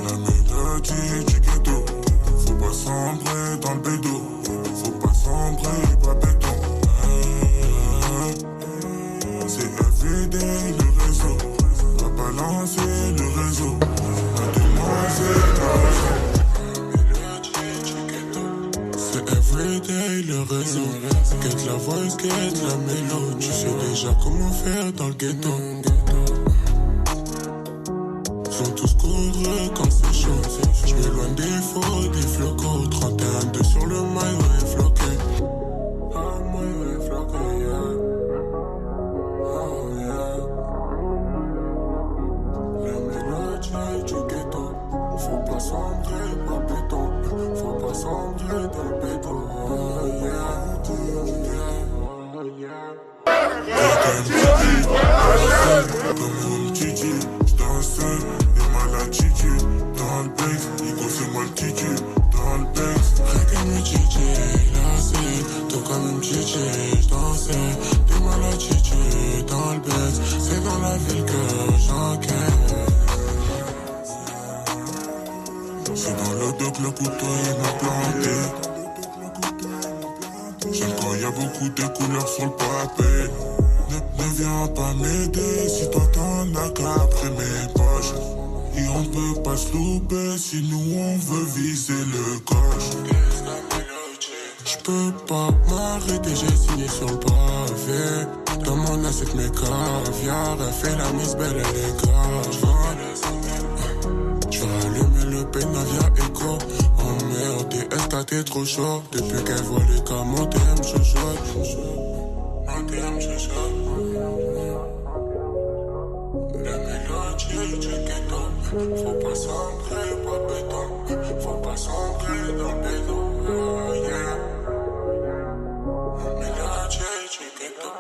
La mélodie du ghetto. Faut pas sombrer dans le bédo. Faut pas sombrer, pas béton. C'est everyday le réseau. Va balancer le réseau. La demoiselle a raison. C'est everyday le réseau. Get la voice, get la mélo. Tu sais déjà comment faire dans le ghetto. Sont tous coureux quand c'est chaud. Je m'éloigne des faux, des flocos. 31-2 sur le maillot floqué. Ah, maillot floqué, yeah. Oh, yeah. La mélodie du ghetto. Faut pas sombrer, pas béton. Faut pas sombrer dans le béton. Oh, yeah, yeah, oh, yeah. Comme un Gigi, j'danse. L'attitude dans le Banks, Nico c'est moi l'attitude dans le Banks. Regarde mes Gigi, là c'est tout comme une Gigi, j'dansais. T'es mal l'attitude dans le Banks, c'est dans la ville que j'enquête. C'est dans le dos que le couteau il m'a planté. J'aime quand y'a beaucoup de couleurs sur le papier. Ne viens pas m'aider si toi t'en as qu'après mes poches. Et on peut pas se louper si nous on veut viser le coche. J'peux pas m'arrêter, j'ai signé sur le pavé. Dans mon assiette mes caviar, elle fait la mise belle, elle est gage. J'vais allumer le Pénavia Echo. Oh merde, TSK t'es trop chaud. Depuis qu'elle voit les cas, mon TM chuchote. Mon TM chuchote. La mélodie du ghetto. Faut pas sombrer, pas béton. Faut pas sombrer dans le béton. Oh yeah. La mélodie du ghetto.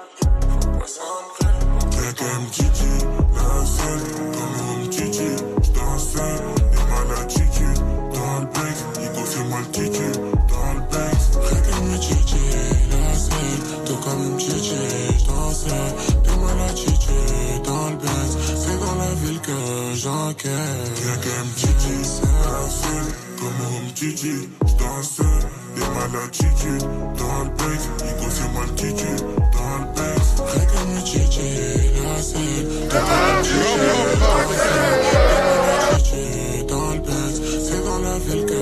Faut pas sombrer, pas béton. Quelqu'un Gigi, la seule. Comme un Gigi, j'dansais. Et ma l'attitude dans le Banks. Nico c'est moi l'attitude dans le Banks. Quelqu'un Gigi, la seule. Tout comme un Gigi, j'dansais. Et ma l'attitude dans le Banks. C'est dans la ville que j'enquête. Quelqu'un Gigi, c'est la seule. Comme un Gigi, j'dansais. Et ma l'attitude dans le Banks. Nico c'est moi l'attitude dans le Banks. Quelqu'un Gigi, la seule. Tout comme un Gigi, j'dansais. Et ma l'attitude dans le Banks. C'est dans la ville que